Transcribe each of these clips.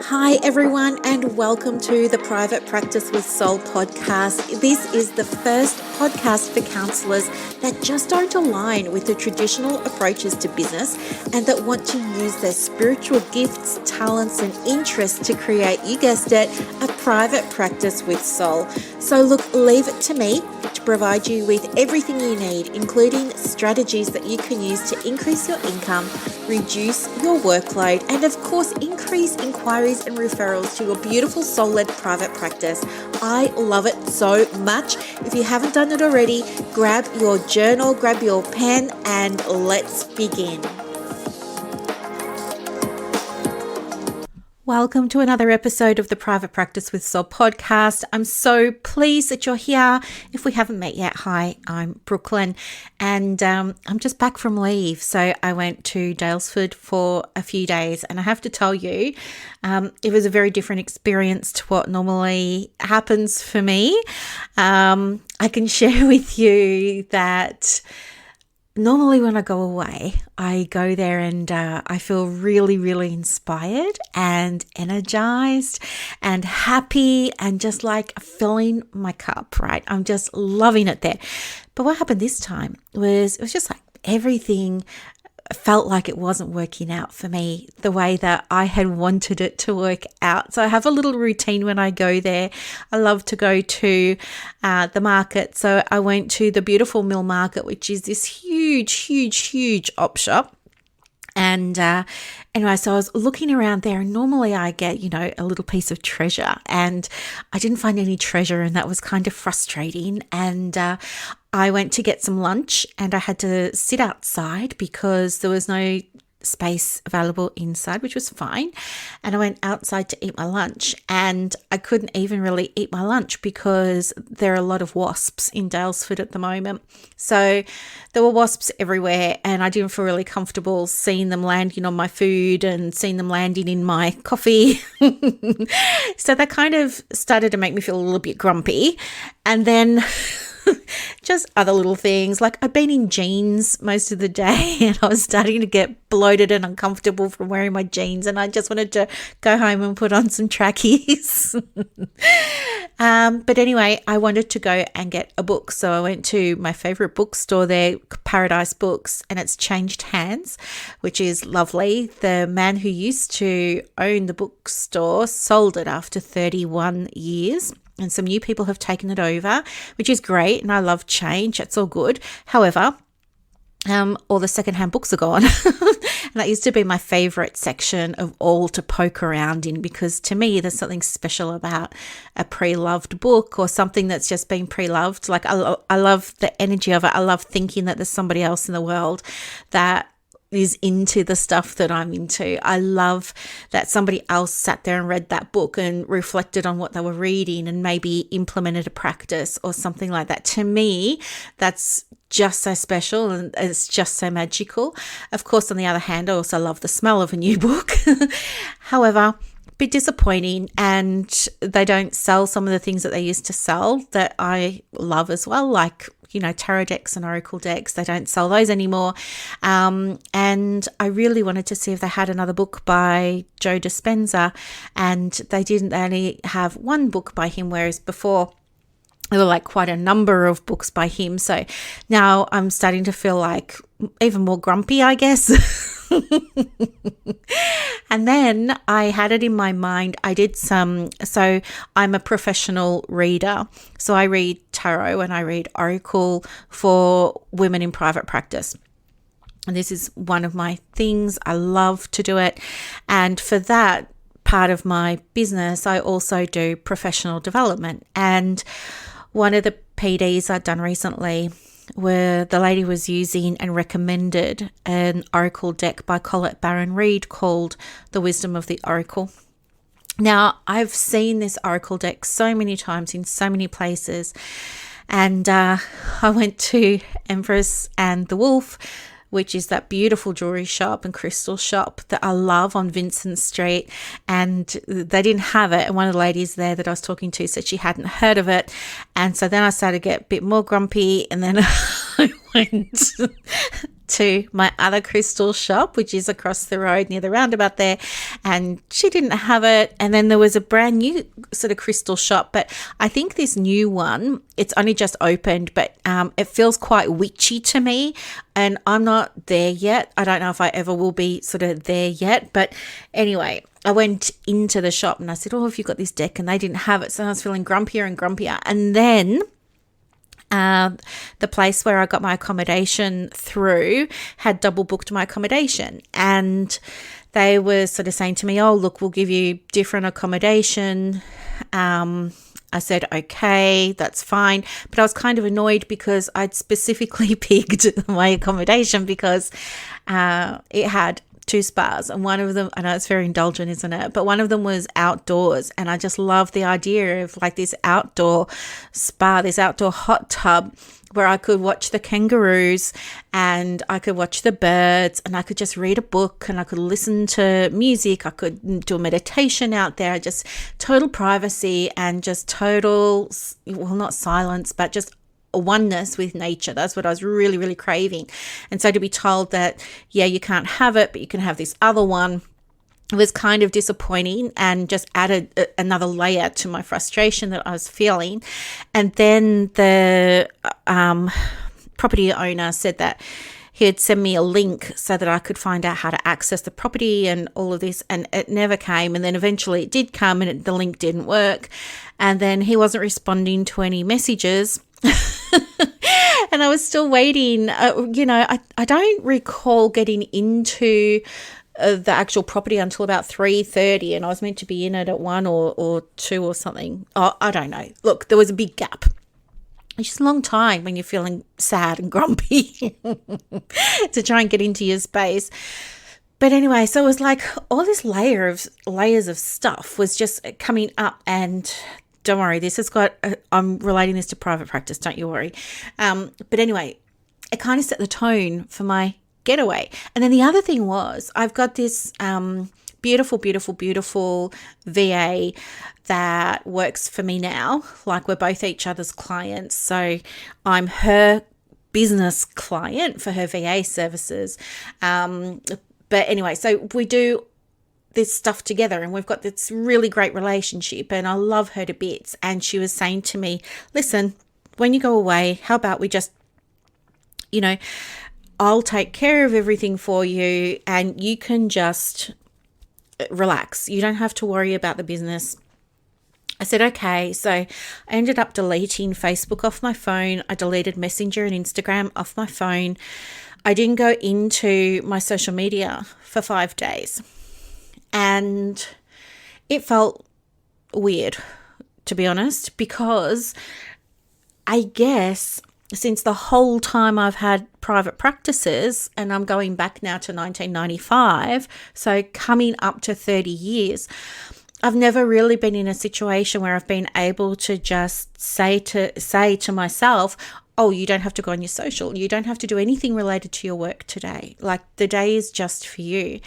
Hi everyone, and welcome to the Private Practice with Soul podcast. This is the first podcast for counsellors that just don't align with the traditional approaches to business and that want to use their spiritual gifts, talents and interests to create, you guessed it, a private practice with soul. So look, leave it to me to provide you with everything you need, including strategies that you can use to increase your income, reduce your workload, and of course, increase inquiries and referrals to your beautiful soul-led private practice. I love it so much. If you haven't done it already, grab your journal, grab your pen, and let's begin. Welcome to another episode of the Private Practice with Soul podcast. I'm so pleased that you're here. If we haven't met yet, hi, I'm Brooklyn, and I'm just back from leave. So I went to Daylesford for a few days, and I have to tell you, it was a very different experience to what normally happens for me. I can share with you that normally when I go away, I go there and I feel really, really inspired and energized and happy and just like filling my cup, right? I'm just loving it there. But what happened this time was, it was just like everything felt like it wasn't working out for me the way that I had wanted it to work out. So I have a little routine when I go there. I love to go to the market. So I went to the beautiful Mill Market, which is this huge op shop. And anyway, so I was looking around there, and normally I get, a little piece of treasure, and I didn't find any treasure, and that was kind of frustrating. And I went to get some lunch, and I had to sit outside because there was no space available inside, which was fine. And I went outside to eat my lunch, and I couldn't even really eat my lunch because there are a lot of wasps in Daylesford at the moment. So there were wasps everywhere, and I didn't feel really comfortable seeing them landing on my food and seeing them landing in my coffee. So that kind of started to make me feel a little bit grumpy. And then just other little things, like I'd been in jeans most of the day and I was starting to get bloated and uncomfortable from wearing my jeans, and I just wanted to go home and put on some trackies. But anyway, I wanted to go and get a book, so I went to my favorite bookstore there, Paradise Books, and it's changed hands, which is lovely. The man who used to own the bookstore sold it after 31 years. And some new people have taken it over, which is great. And I love change. It's all good. However, all the secondhand books are gone. And that used to be my favorite section of all to poke around in, because to me, there's something special about a pre-loved book or something that's just been pre-loved. Like I love the energy of it. I love thinking that there's somebody else in the world that is into the stuff that I'm into. I love that somebody else sat there and read that book and reflected on what they were reading and maybe implemented a practice or something like that. To me, that's just so special and it's just so magical. Of course, on the other hand, I also love the smell of a new book. However, a bit disappointing, and they don't sell some of the things that they used to sell that I love as well, like tarot decks and oracle decks. They don't sell those anymore. And I really wanted to see if they had another book by Joe Dispenza, and they didn't. They only have one book by him, whereas before there were like quite a number of books by him. So now I'm starting to feel like even more grumpy, I guess. And then I had it in my mind. So I'm a professional reader. So I read tarot and I read oracle for women in private practice. And this is one of my things. I love to do it. And for that part of my business, I also do professional development. And one of the PDs I'd done recently, where the lady was using and recommended an oracle deck by Colette Baron Reid called The Wisdom of the Oracle. Now, I've seen this oracle deck so many times in so many places, and I went to Empress and the Wolf, which is that beautiful jewelry shop and crystal shop that I love on Vincent Street. And they didn't have it. And one of the ladies there that I was talking to said she hadn't heard of it. And so then I started to get a bit more grumpy. And then I went to my other crystal shop, which is across the road near the roundabout there, and she didn't have it. And then there was a brand new sort of crystal shop, but I think this new one, it's only just opened, but it feels quite witchy to me, and I'm not there yet. I don't know if I ever will be sort of there yet, but anyway, I went into the shop and I said, oh, have you got this deck? And they didn't have it, so I was feeling grumpier and grumpier. And then the place where I got my accommodation through had double booked my accommodation, and they were sort of saying to me, oh, look, we'll give you different accommodation. I said, okay, that's fine. But I was kind of annoyed because I'd specifically picked my accommodation because it had 2 spas, and one of them, I know it's very indulgent, isn't it? But one of them was outdoors, and I just love the idea of like this outdoor spa, this outdoor hot tub where I could watch the kangaroos and I could watch the birds and I could just read a book and I could listen to music. I could do a meditation out there, just total privacy and just total, well, not silence, but just a oneness with nature. That's what I was really, really craving. And so to be told that, yeah, you can't have it, but you can have this other one, was kind of disappointing and just added another layer to my frustration that I was feeling. And then the property owner said that he'd send me a link so that I could find out how to access the property and all of this, and it never came. And then eventually it did come and the link didn't work. And then he wasn't responding to any messages. And I was still waiting. I don't recall getting into the actual property until about 3:30, and I was meant to be in it at 1 or 2 or something. Oh, I don't know. Look, there was a big gap. It's just a long time when you're feeling sad and grumpy to try and get into your space. But anyway, so it was like all this layers of stuff was just coming up, and don't worry, this has got, I'm relating this to private practice, don't you worry. But anyway, it kind of set the tone for my getaway. And then the other thing was, I've got this beautiful, beautiful, beautiful VA that works for me now. Like, we're both each other's clients. So I'm her business client for her VA services. But anyway, so we do this stuff together and we've got this really great relationship and I love her to bits. And she was saying to me, listen, when you go away, how about we just, I'll take care of everything for you and you can just relax. You don't have to worry about the business. I said, okay. So I ended up deleting Facebook off my phone. I deleted Messenger and Instagram off my phone. I didn't go into my social media for 5 days. And it felt weird, to be honest, because I guess since the whole time I've had private practices, and I'm going back now to 1995, so coming up to 30 years, I've never really been in a situation where I've been able to just say to myself, oh, you don't have to go on your social. You don't have to do anything related to your work today. Like, the day is just for you.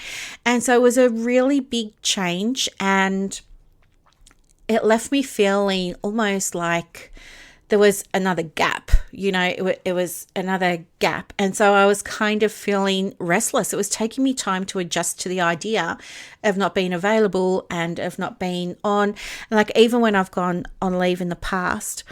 And so it was a really big change, and it left me feeling almost like there was another gap, it was another gap. And so I was kind of feeling restless. It was taking me time to adjust to the idea of not being available and of not being on. And like, even when I've gone on leave in the past,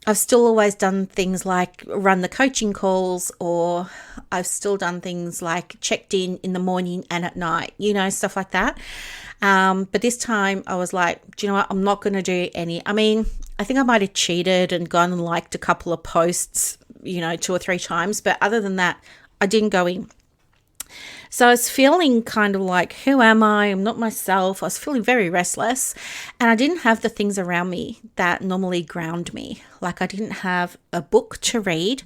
I've still always done things like run the coaching calls, or I've still done things like checked in the morning and at night, stuff like that. But this time I was like, do you know what? I'm not going to do any. I mean, I think I might have cheated and gone and liked a couple of posts, 2 or 3 times. But other than that, I didn't go in. So I was feeling kind of like, who am I? I'm not myself. I was feeling very restless, and I didn't have the things around me that normally ground me. Like, I didn't have a book to read.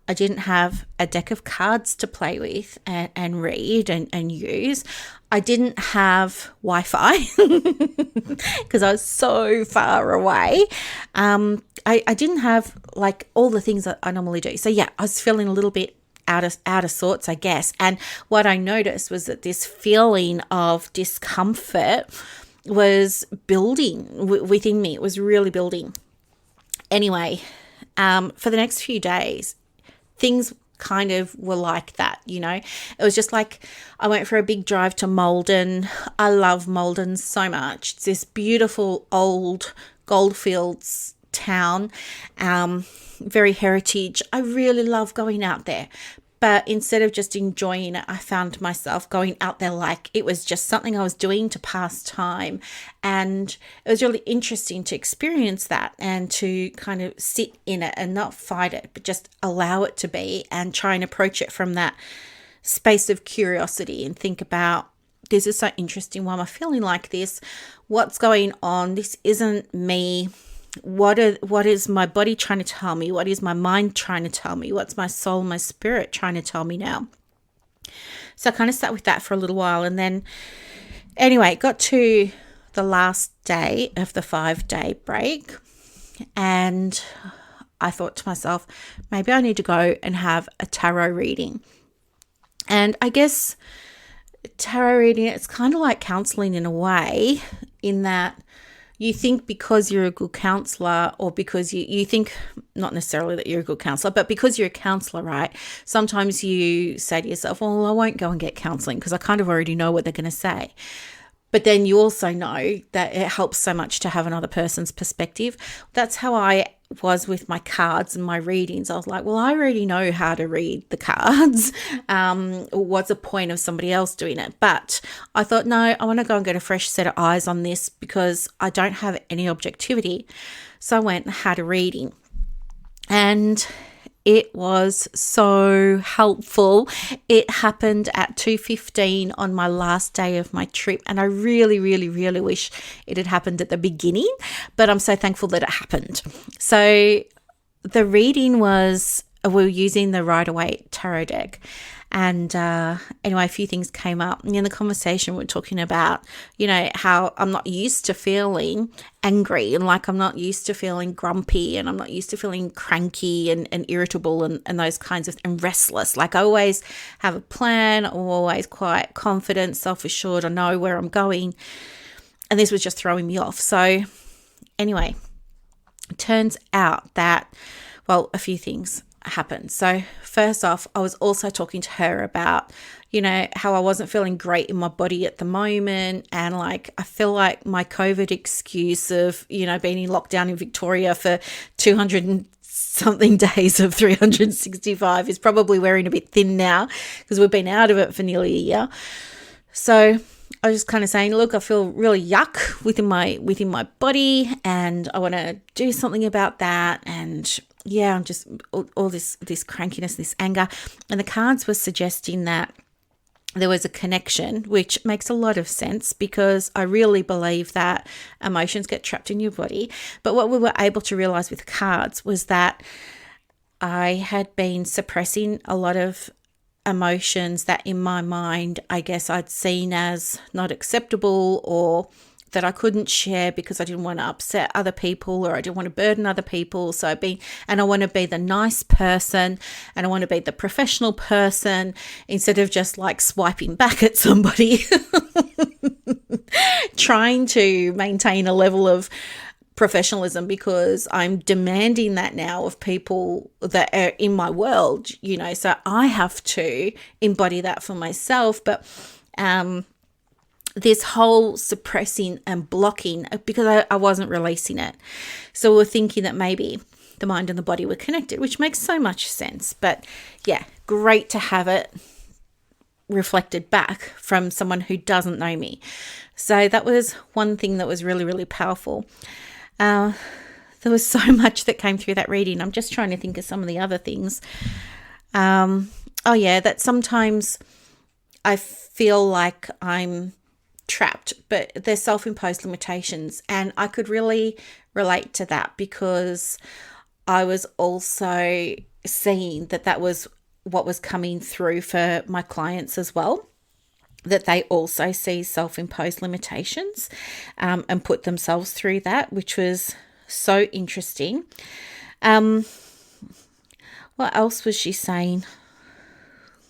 I didn't have a deck of cards to play with and read and use. I didn't have Wi-Fi because I was so far away. I didn't have like all the things that I normally do. So yeah, I was feeling a little bit out of sorts, I guess. And what I noticed was that this feeling of discomfort was building within me. It was really building. Anyway, for the next few days, things kind of were like that, It was just like I went for a big drive to Malden. I love Malden so much. It's this beautiful old goldfields town, very heritage. I really love going out there. But instead of just enjoying it, I found myself going out there like it was just something I was doing to pass time. And it was really interesting to experience that and to kind of sit in it and not fight it, but just allow it to be and try and approach it from that space of curiosity and think about, this is so interesting. Why am I feeling like this? What's going on? This isn't me. What is my body trying to tell me? What is my mind trying to tell me? What's my soul, my spirit trying to tell me now? So I kind of sat with that for a little while. And then anyway, got to the last day of the 5-day break. And I thought to myself, maybe I need to go and have a tarot reading. And I guess tarot reading, it's kind of like counseling in a way, in that you think because you're a good counselor, or because you think not necessarily that you're a good counselor, but because you're a counselor, right? Sometimes you say to yourself, well, I won't go and get counseling because I kind of already know what they're going to say. But then you also know that it helps so much to have another person's perspective. That's how I was with my cards and my readings. I was like, well, I already know how to read the cards. What's the point of somebody else doing it? But I thought, no, I want to go and get a fresh set of eyes on this because I don't have any objectivity. So I went and had a reading. And it was so helpful. It happened at 2:15 on my last day of my trip. And I really, really, really wish it had happened at the beginning, but I'm so thankful that it happened. So the reading was, we were using the Rider-Waite tarot deck. And anyway, a few things came up. And in the conversation, we're talking about, how I'm not used to feeling angry, and like I'm not used to feeling grumpy, and I'm not used to feeling cranky and irritable and those kinds of, and restless. Like I always have a plan. I'm always quite confident, self-assured. I know where I'm going. And this was just throwing me off. So anyway, it turns out that, well, a few things happened. So first off, I was also talking to her about, how I wasn't feeling great in my body at the moment. And like, I feel like my COVID excuse of, being in lockdown in Victoria for 200 and something days of 365 is probably wearing a bit thin now because we've been out of it for nearly a year. So I was just kind of saying, look, I feel really yuck within my body, and I want to do something about that. And yeah, I'm just all this crankiness, this anger. And the cards were suggesting that there was a connection, which makes a lot of sense because I really believe that emotions get trapped in your body. But what we were able to realize with the cards was that I had been suppressing a lot of emotions that in my mind, I guess I'd seen as not acceptable, or that I couldn't share because I didn't want to upset other people, or I didn't want to burden other people. So I want to be the nice person, and I want to be the professional person instead of just like swiping back at somebody, trying to maintain a level of professionalism because I'm demanding that now of people that are in my world, so I have to embody that for myself. But this whole suppressing and blocking, because I wasn't releasing it. So we're thinking that maybe the mind and the body were connected, which makes so much sense. But yeah, great to have it reflected back from someone who doesn't know me. So that was one thing that was really, really powerful. There was so much that came through that reading. I'm just trying to think of some of the other things. That sometimes I feel like I'm trapped, but they're self-imposed limitations. And I could really relate to that because I was also seeing that was what was coming through for my clients as well, that they also see self-imposed limitations and put themselves through that, which was so interesting. What else was she saying?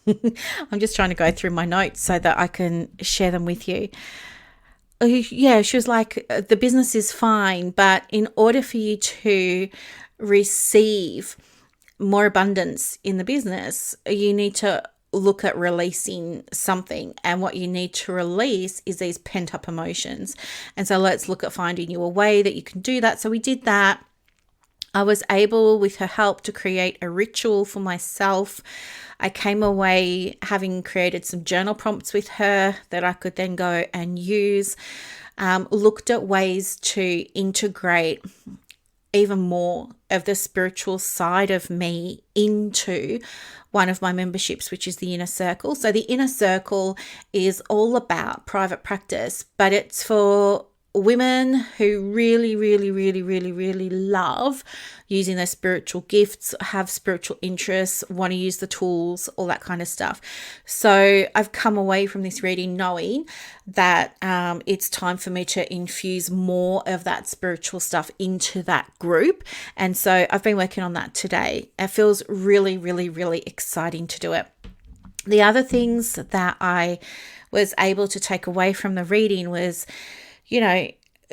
I'm just trying to go through my notes so that I can share them with you. Yeah, she was like, the business is fine, but in order for you to receive more abundance in the business, you need to look at releasing something. And what you need to release is these pent up emotions. And so let's look at finding you a way that you can do that. So we did that. I was able, with her help, to create a ritual for myself. I came away having created some journal prompts with her that I could then go and use. Looked at ways to integrate even more of the spiritual side of me into one of my memberships, which is the Inner Circle. So the Inner Circle is all about private practice, but it's for women who really, really, really, really, really love using their spiritual gifts, have spiritual interests, want to use the tools, all that kind of stuff. So I've come away from this reading knowing that it's time for me to infuse more of that spiritual stuff into that group. And so I've been working on that today. It feels really, really, really exciting to do it. The other things that I was able to take away from the reading was,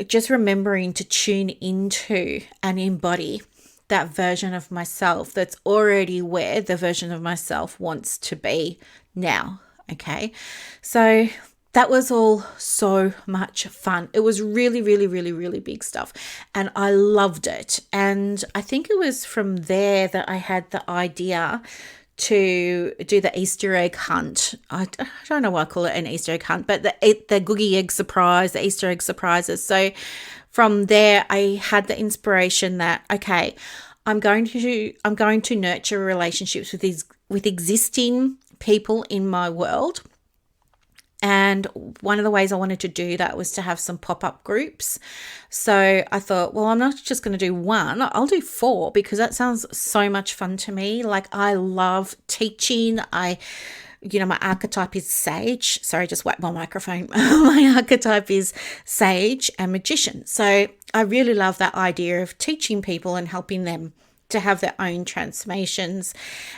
just remembering to tune into and embody that version of myself that's already where the version of myself wants to be now. Okay. So that was all so much fun. It was really, really, really, really big stuff. And I loved it. And I think it was from there that I had the idea to do the Easter egg hunt. I don't know why I call it an Easter egg hunt, but the Googie egg surprise, the Easter egg surprises. So from there, I had the inspiration that, okay, I'm going to nurture relationships with existing people in my world. And one of the ways I wanted to do that was to have some pop-up groups. So I thought, well, I'm not just going to do one, I'll do 4 because that sounds so much fun to me. Like, I love teaching. My archetype is sage. Sorry, just whacked my microphone. My archetype is sage and magician. So I really love that idea of teaching people and helping them to have their own transformations.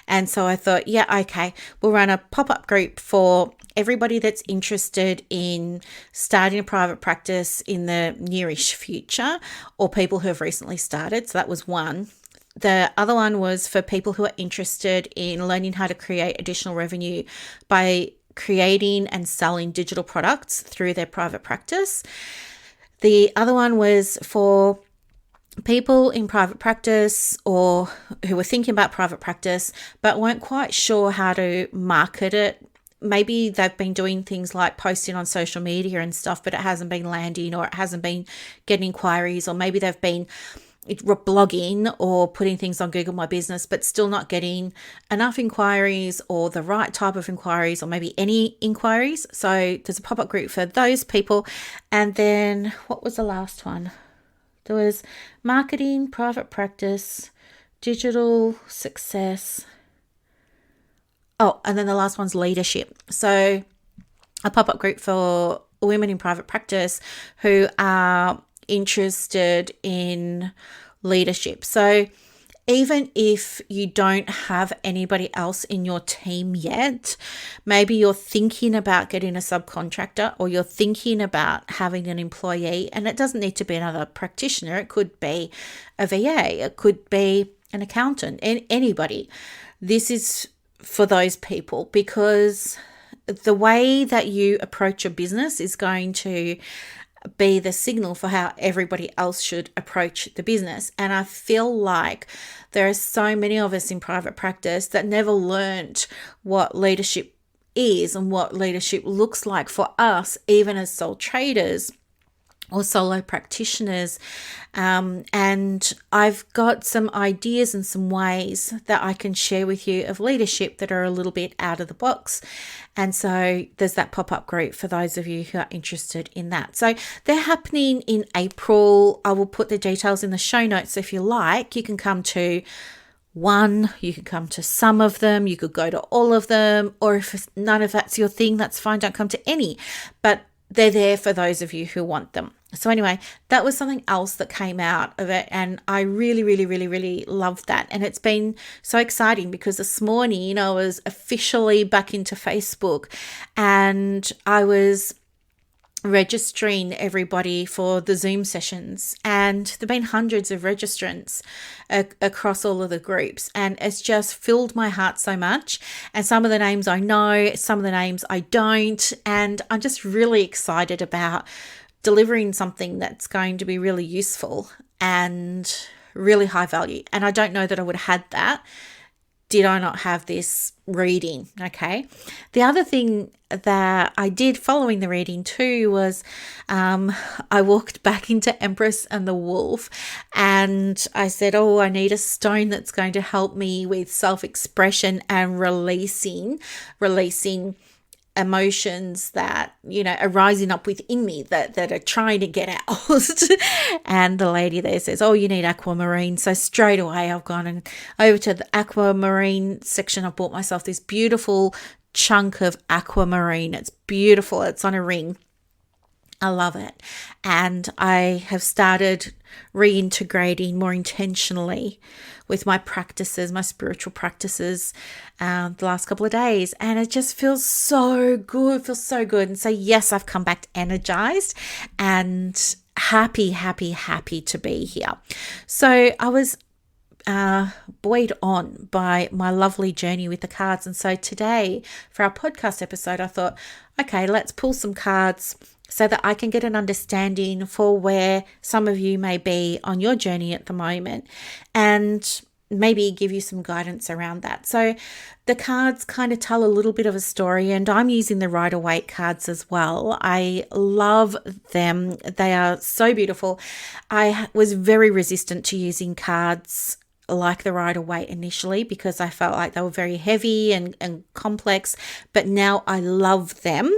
And so I thought, yeah, okay, we'll run a pop-up group for everybody that's interested in starting a private practice in the nearish future, or people who have recently started. So that was one. The other one was for people who are interested in learning how to create additional revenue by creating and selling digital products through their private practice. The other one was for people in private practice or who were thinking about private practice but weren't quite sure how to market it. Maybe they've been doing things like posting on social media and stuff, but it hasn't been landing, or it hasn't been getting inquiries, or maybe they've been blogging or putting things on Google My Business, but still not getting enough inquiries or the right type of inquiries, or maybe any inquiries. So there's a pop-up group for those people. And then what was the last one? There was marketing, private practice, digital success. Oh, and then the last one's leadership. So a pop-up group for women in private practice who are interested in leadership. So even if you don't have anybody else in your team yet, maybe you're thinking about getting a subcontractor, or you're thinking about having an employee, and it doesn't need to be another practitioner. It could be a VA, it could be an accountant, and anybody. This is for those people, because the way that you approach your business is going to be the signal for how everybody else should approach the business. And I feel like there are so many of us in private practice that never learned what leadership is and what leadership looks like for us, even as sole traders or solo practitioners. And I've got some ideas and some ways that I can share with you of leadership that are a little bit out of the box. And so there's that pop-up group for those of you who are interested in that. So they're happening in April. I will put the details in the show notes. So if you like, you can come to one, you can come to some of them, you could go to all of them, or if none of that's your thing, that's fine, don't come to any. But they're there for those of you who want them. So anyway, that was something else that came out of it, and I really, really, really, really loved that. And it's been so exciting because this morning I was officially back into Facebook, and I was registering everybody for the Zoom sessions, and there've been hundreds of registrants across all of the groups, and it's just filled my heart so much. And some of the names I know, some of the names I don't, and I'm just really excited about delivering something that's going to be really useful and really high value. And I don't know that I would have had that did I not have this reading. Okay. The other thing that I did following the reading too was I walked back into Empress and the Wolf, and I said, I need a stone that's going to help me with self-expression and releasing emotions that are rising up within me that are trying to get out. And the lady there says, you need aquamarine. So straight away I've gone and over to the aquamarine section. I bought myself this beautiful chunk of aquamarine. It's beautiful. It's on a ring. I love it. And I have started reintegrating more intentionally with my practices, my spiritual practices, the last couple of days. And it just feels so good, And so, yes, I've come back energized and happy to be here. So I was buoyed on by my lovely journey with the cards. And so today for our podcast episode, I thought, okay, let's pull some cards so that I can get an understanding for where some of you may be on your journey at the moment, and maybe give you some guidance around that. So the cards kind of tell a little bit of a story, and I'm using the Rider-Waite cards as well. I love them. They are so beautiful. I was very resistant to using cards like the Rider-Waite initially because I felt like they were very heavy and complex, but now I love them.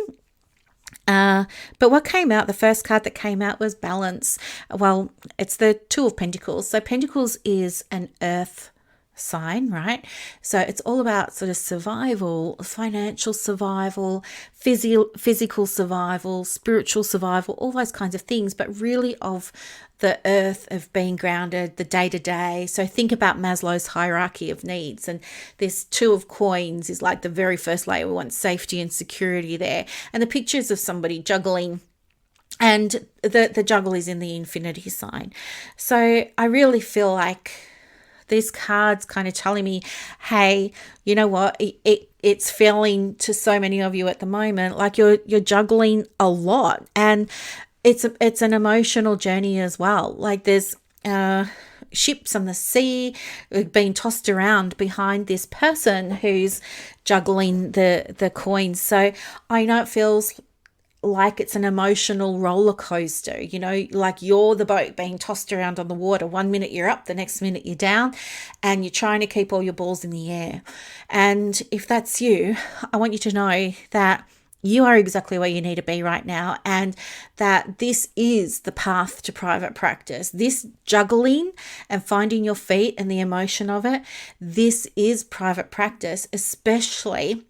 But what came out, the first card that came out was Balance. Well, it's the Two of Pentacles. So Pentacles is an earth sign, right? So it's all about sort of survival, financial survival, physical survival, spiritual survival, all those kinds of things, but really of the earth, of being grounded, the day-to-day. So think about Maslow's hierarchy of needs, and this Two of Coins is like the very first layer. We want safety and security there. And the pictures of somebody juggling, and the juggle is in the infinity sign. So I really feel like these cards kind of telling me, hey, you know what? It's feeling to so many of you at the moment like you're juggling a lot, and it's an emotional journey as well. Like there's ships on the sea being tossed around behind this person who's juggling the coins. So I know it feels like it's an emotional roller coaster, like you're the boat being tossed around on the water. 1 minute you're up, the next minute you're down, and you're trying to keep all your balls in the air. And if that's you, I want you to know that you are exactly where you need to be right now, and that this is the path to private practice. This juggling and finding your feet and the emotion of it, this is private practice, especially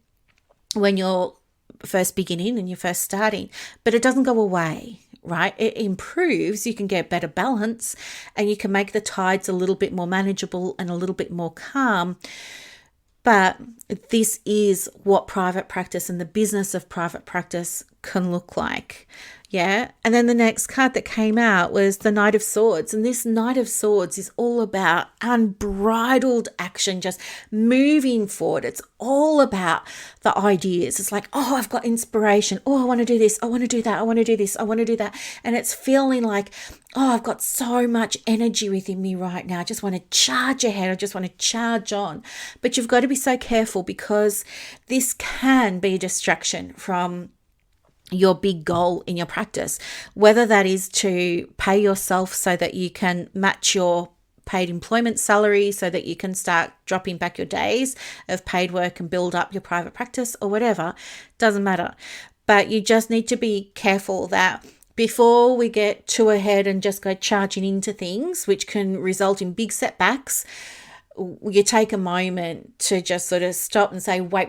when you're first beginning and you're first starting. But it doesn't go away, right? It improves. You can get better balance, and you can make the tides a little bit more manageable and a little bit more calm. But this is what private practice and the business of private practice can look like. Yeah. And then the next card that came out was the Knight of Swords. And this Knight of Swords is all about unbridled action, just moving forward. It's all about the ideas. It's like, I've got inspiration. I want to do this. I want to do that. I want to do this. I want to do that. And it's feeling like, I've got so much energy within me right now. I just want to charge ahead. I just want to charge on. But you've got to be so careful, because this can be a distraction from your big goal in your practice, whether that is to pay yourself so that you can match your paid employment salary, so that you can start dropping back your days of paid work and build up your private practice, or whatever. Doesn't matter. But you just need to be careful that before we get too ahead and just go charging into things, which can result in big setbacks, you take a moment to just sort of stop and say, wait.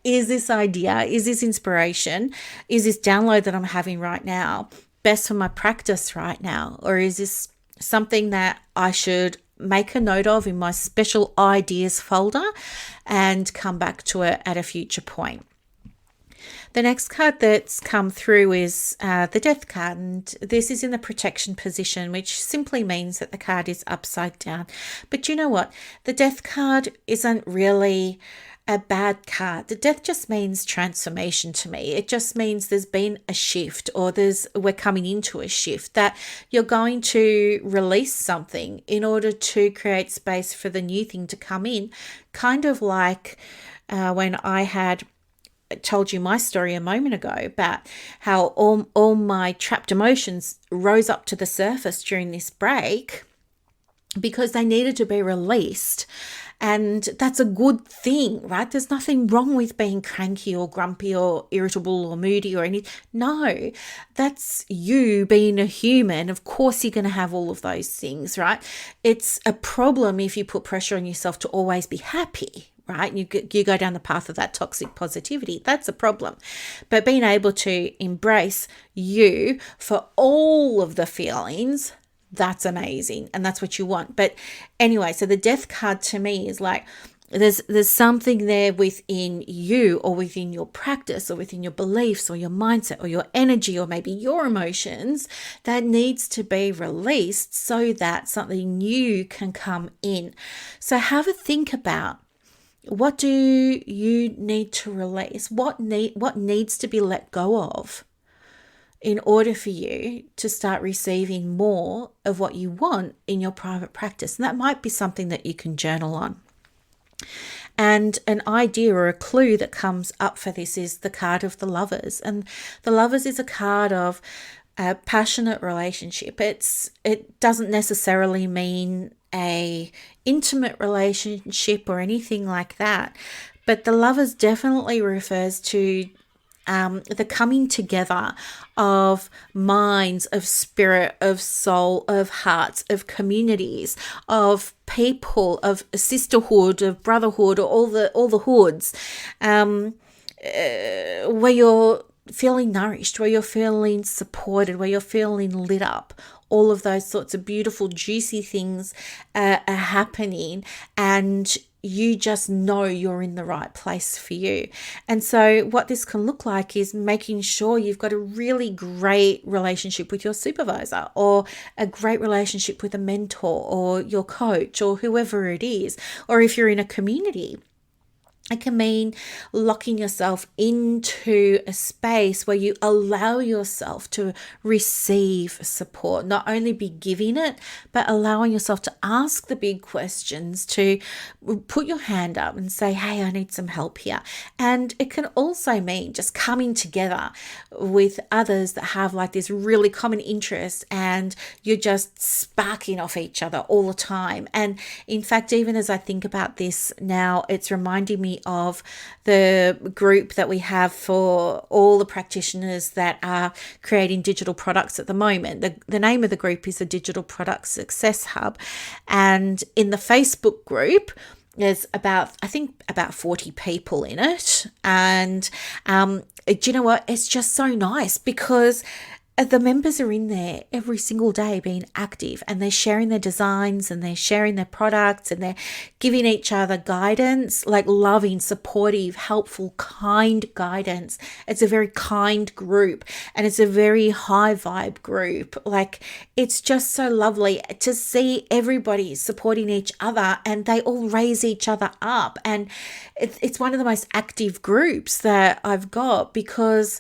Is this idea, is this inspiration, is this download that I'm having right now best for my practice right now? Or is this something that I should make a note of in my special ideas folder and come back to it at a future point? The next card that's come through is the Death card, and this is in the protection position, which simply means that the card is upside down. But you know what? The Death card isn't really a bad card. The Death just means transformation to me. It just means there's been a shift, or we're coming into a shift, that you're going to release something in order to create space for the new thing to come in. Kind of like when I had told you my story a moment ago about how all my trapped emotions rose up to the surface during this break because they needed to be released. And that's a good thing, right? There's nothing wrong with being cranky or grumpy or irritable or moody or anything. No, that's you being a human. Of course, you're going to have all of those things, right? It's a problem if you put pressure on yourself to always be happy, right? You go down the path of that toxic positivity. That's a problem. But being able to embrace you for all of the feelings, that's amazing. And that's what you want. But anyway, so the Death card to me is like, there's something there within you, or within your practice, or within your beliefs, or your mindset, or your energy, or maybe your emotions, that needs to be released so that something new can come in. So have a think about, what do you need to release? What needs to be let go of in order for you to start receiving more of what you want in your private practice? And that might be something that you can journal on. And an idea or a clue that comes up for this is the card of the Lovers. And the Lovers is a card of a passionate relationship. It doesn't necessarily mean a intimate relationship or anything like that, but the Lovers definitely refers to the coming together of minds, of spirit, of soul, of hearts, of communities, of people, of sisterhood, of brotherhood, or all the hoods, where you're feeling nourished, where you're feeling supported, where you're feeling lit up. All of those sorts of beautiful, juicy things are happening, and you just know you're in the right place for you. And so what this can look like is making sure you've got a really great relationship with your supervisor, or a great relationship with a mentor or your coach or whoever it is. Or if you're in a community, it can mean locking yourself into a space where you allow yourself to receive support, not only be giving it, but allowing yourself to ask the big questions, to put your hand up and say, hey, I need some help here. And it can also mean just coming together with others that have like this really common interest, and you're just sparking off each other all the time. And in fact, even as I think about this now, it's reminding me of the group that we have for all the practitioners that are creating digital products at the moment. The name of the group is the Digital Product Success Hub. And in the Facebook group, there's about 40 people in it. And do you know what? It's just so nice because the members are in there every single day being active, and they're sharing their designs, and they're sharing their products, and they're giving each other guidance, like loving, supportive, helpful, kind guidance. It's a very kind group, and it's a very high vibe group. Like, it's just so lovely to see everybody supporting each other, and they all raise each other up. And it's one of the most active groups that I've got because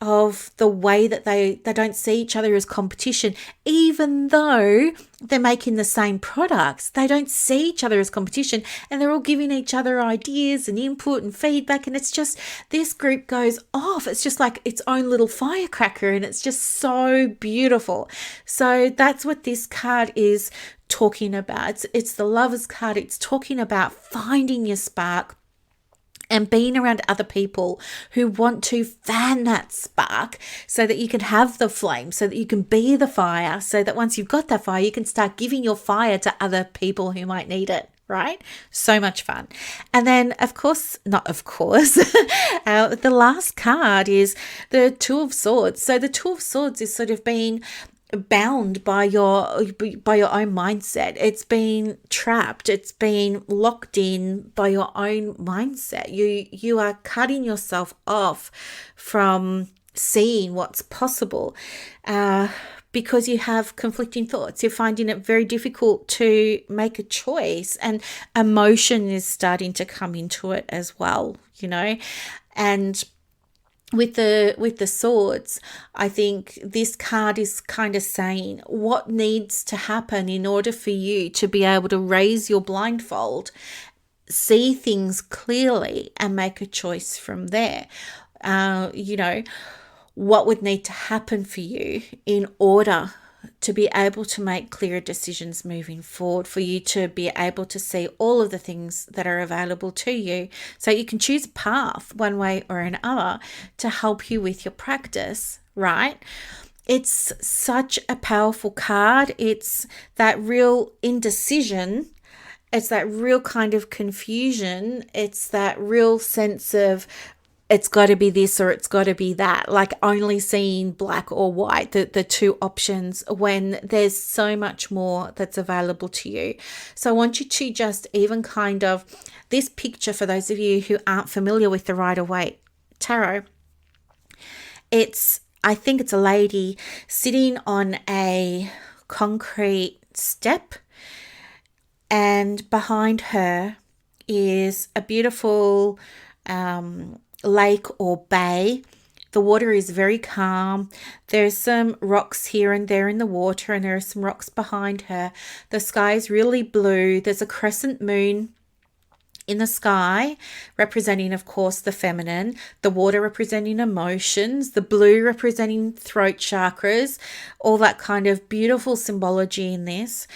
of the way that they don't see each other as competition. Even though they're making the same products, they don't see each other as competition, and they're all giving each other ideas and input and feedback. And it's just, this group goes off. It's just like its own little firecracker, and it's just so beautiful. So that's what this card is talking about. It's the Lovers card. It's talking about finding your spark and being around other people who want to fan that spark so that you can have the flame, so that you can be the fire, so that once you've got that fire, you can start giving your fire to other people who might need it, right? So much fun. And then, the last card is the Two of Swords. So the Two of Swords is sort of being bound by your own mindset. It's been trapped. It's been locked in by your own mindset. You are cutting yourself off from seeing what's possible because you have conflicting thoughts. You're finding it very difficult to make a choice, and emotion is starting to come into it as well, and with the swords, I think this card is kind of saying what needs to happen in order for you to be able to raise your blindfold, see things clearly, and make a choice from there. What would need to happen for you in order to be able to make clearer decisions moving forward, for you to be able to see all of the things that are available to you, so you can choose a path one way or another to help you with your practice, right? It's such a powerful card. It's that real indecision. It's that real kind of confusion. It's that real sense of it's got to be this or it's got to be that, like only seeing black or white, the two options, when there's so much more that's available to you. So I want you to just even kind of, this picture, for those of you who aren't familiar with the Rider-Waite Tarot, I think it's a lady sitting on a concrete step, and behind her is a beautiful lake or bay. The water is very calm. There's some rocks here and there in the water, and there are some rocks behind her. The sky is really blue. There's a crescent moon in the sky, representing, of course, the feminine, the water representing emotions, the blue representing throat chakras, all that kind of beautiful symbology in this.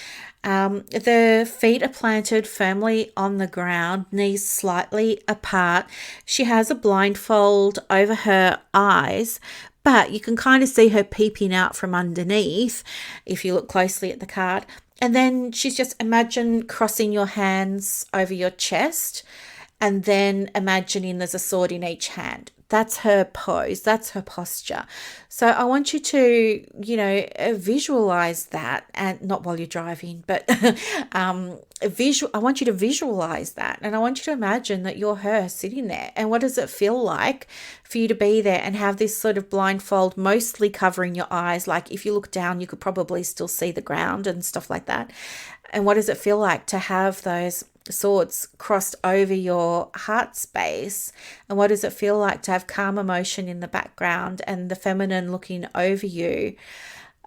The feet are planted firmly on the ground, knees slightly apart. She has a blindfold over her eyes, but you can kind of see her peeping out from underneath if you look closely at the card. And then she's just, imagine crossing your hands over your chest, and then imagining there's a sword in each hand. That's her pose. That's her posture. So I want you to, visualize that, and not while you're driving, but I want you to visualize that. And I want you to imagine that you're her sitting there. And what does it feel like for you to be there and have this sort of blindfold mostly covering your eyes? Like if you look down, you could probably still see the ground and stuff like that. And what does it feel like to have those swords crossed over your heart space? And what does it feel like to have calm emotion in the background and the feminine looking over you?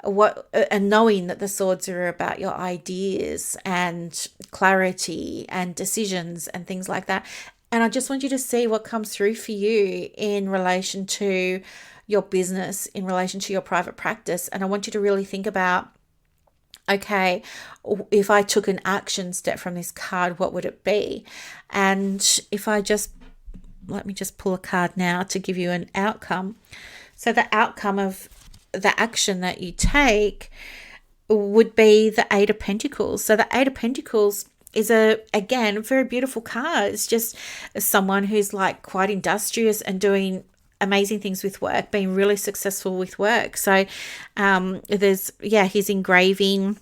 And knowing that the swords are about your ideas and clarity and decisions and things like that. And I just want you to see what comes through for you in relation to your business, in relation to your private practice. And I want you to really think about, okay, if I took an action step from this card, what would it be? And if let me just pull a card now to give you an outcome. So the outcome of the action that you take would be the Eight of Pentacles. So the Eight of Pentacles is again, a very beautiful card. It's just someone who's like quite industrious and doing amazing things with work, being really successful with work. So he's engraving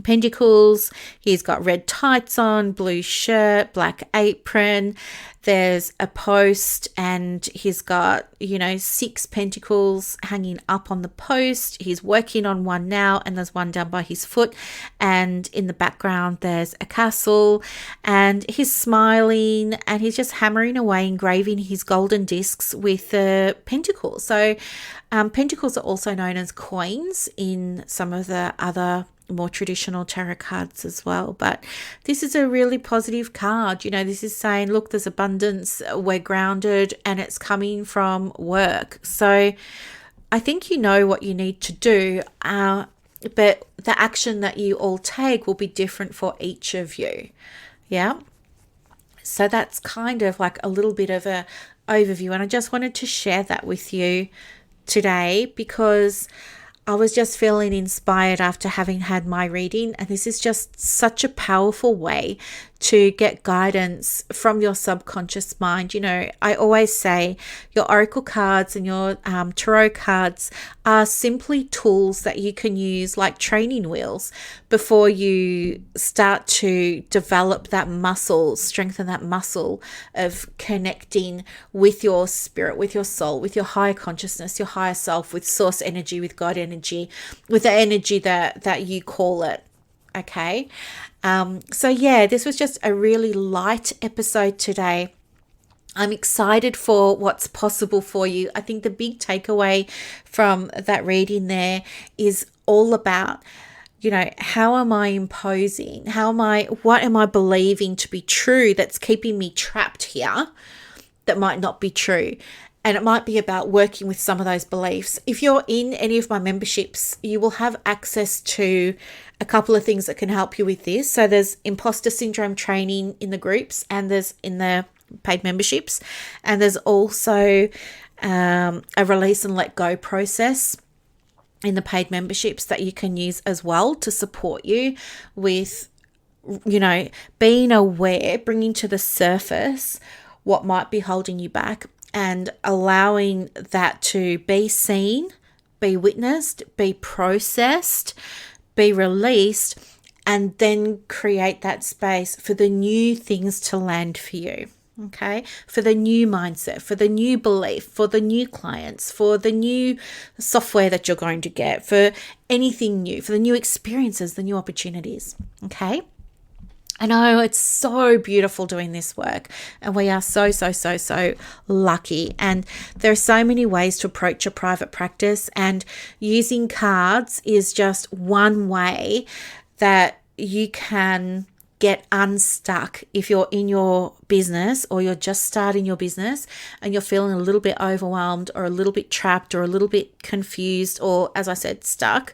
pentacles. He's got red tights on, blue shirt, black apron. There's a post, and he's got 6 pentacles hanging up on the post. He's working on one now, and there's one down by his foot, and in the background there's a castle, and he's smiling, and he's just hammering away, engraving his golden discs with the pentacles. So pentacles are also known as coins in some of the other more traditional tarot cards as well. But this is a really positive card. This is saying, look, there's abundance, we're grounded, and it's coming from work. So I think you know what you need to do, but the action that you all take will be different for each of you. Yeah. So that's kind of like a little bit of a overview, and I just wanted to share that with you today because I was just feeling inspired after having had my reading, and this is just such a powerful way to get guidance from your subconscious mind. You know, I always say your oracle cards and your tarot cards are simply tools that you can use like training wheels before you start to develop that muscle, strengthen that muscle of connecting with your spirit, with your soul, with your higher consciousness, your higher self, with source energy, with God energy, with the energy that you call it. Okay. So yeah, this was just a really light episode today. I'm excited for what's possible for you. I think the big takeaway from that reading there is all about, you know, how am I imposing? What am I believing to be true that's keeping me trapped here that might not be true? And it might be about working with some of those beliefs. If you're in any of my memberships, you will have access to a couple of things that can help you with this. So there's imposter syndrome training in the groups, and there's in the paid memberships. And there's also a release and let go process in the paid memberships that you can use as well to support you with, you know, being aware, bringing to the surface what might be holding you back, and allowing that to be seen, be witnessed, be processed, be released, and then create that space for the new things to land for you. Okay, for the new mindset, for the new belief, for the new clients, for the new software that you're going to get, for anything new, for the new experiences, the new opportunities. Okay. I know it's so beautiful doing this work, and we are so lucky. And there are so many ways to approach a private practice, and using cards is just one way that you can get unstuck if you're in your business or you're just starting your business and you're feeling a little bit overwhelmed or a little bit trapped or a little bit confused or, as I said, stuck.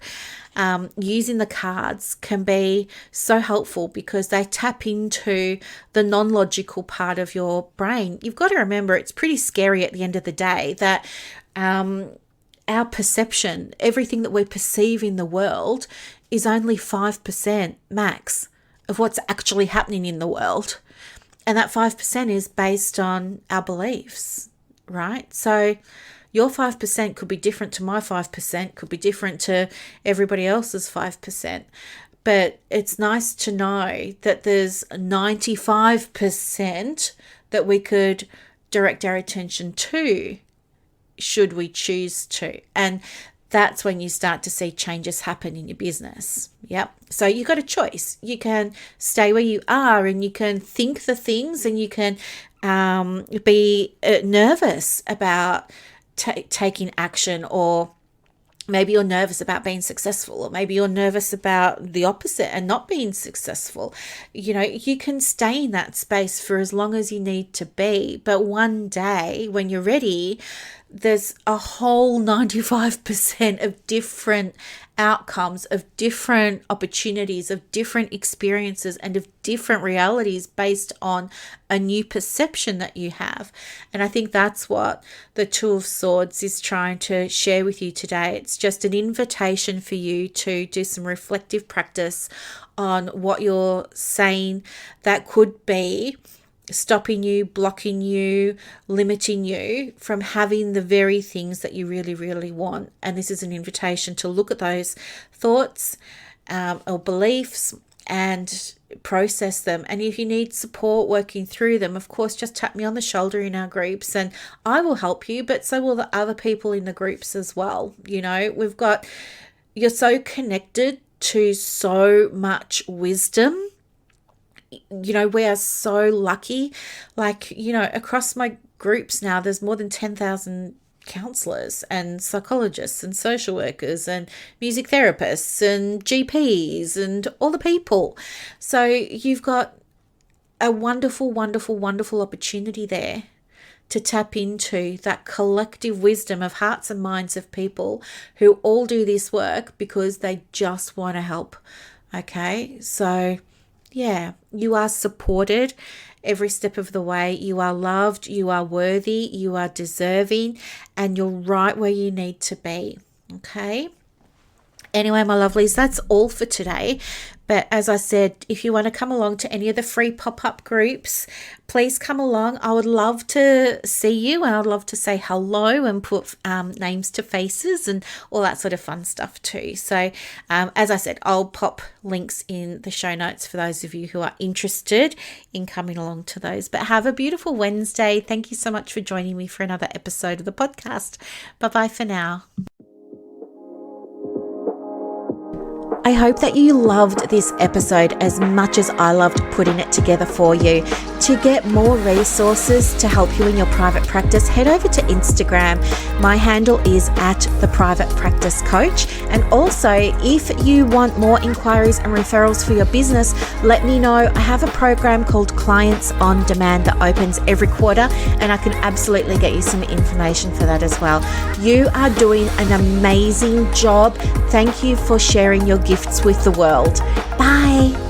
Using the cards can be so helpful because they tap into the non-logical part of your brain. You've got to remember, it's pretty scary at the end of the day that our perception, everything that we perceive in the world, is only 5% max of what's actually happening in the world. And that 5% is based on our beliefs, right? So your 5% could be different to my 5%, could be different to everybody else's 5%. But it's nice to know that there's 95% that we could direct our attention to, should we choose to. And that's when you start to see changes happen in your business. Yep. So you got a choice. You can stay where you are and you can think the things, and you can be nervous about taking action, or maybe you're nervous about being successful, or maybe you're nervous about the opposite and not being successful. You know, you can stay in that space for as long as you need to be. But one day when you're ready, there's a whole 95% of different outcomes, of different opportunities, of different experiences, and of different realities based on a new perception that you have. And I think that's what the Two of Swords is trying to share with you today. It's just an invitation for you to do some reflective practice on what you're saying that could be stopping you, blocking you, limiting you from having the very things that you really, really want. And this is an invitation to look at those thoughts or beliefs and process them. And if you need support working through them, of course, just tap me on the shoulder in our groups and I will help you, but so will the other people in the groups as well. You know, you're so connected to so much wisdom. You know, we are so lucky. Like, you know, across my groups now, there's more than 10,000 counselors and psychologists and social workers and music therapists and GPs and all the people. So you've got a wonderful, wonderful, wonderful opportunity there to tap into that collective wisdom of hearts and minds of people who all do this work because they just want to help. Okay, so yeah, you are supported every step of the way. You are loved, you are worthy, you are deserving, and you're right where you need to be. Okay. Anyway, my lovelies, that's all for today. But as I said, if you want to come along to any of the free pop-up groups, please come along. I would love to see you, and I'd love to say hello and put names to faces and all that sort of fun stuff too. So as I said, I'll pop links in the show notes for those of you who are interested in coming along to those. But have a beautiful Wednesday. Thank you so much for joining me for another episode of the podcast. Bye-bye for now. I hope that you loved this episode as much as I loved putting it together for you. To get more resources to help you in your private practice, head over to Instagram. My handle is @theprivatepracticecoach. And also, if you want more inquiries and referrals for your business, let me know. I have a program called Clients on Demand that opens every quarter, and I can absolutely get you some information for that as well. You are doing an amazing job. Thank you for sharing your gifts with the world. Bye.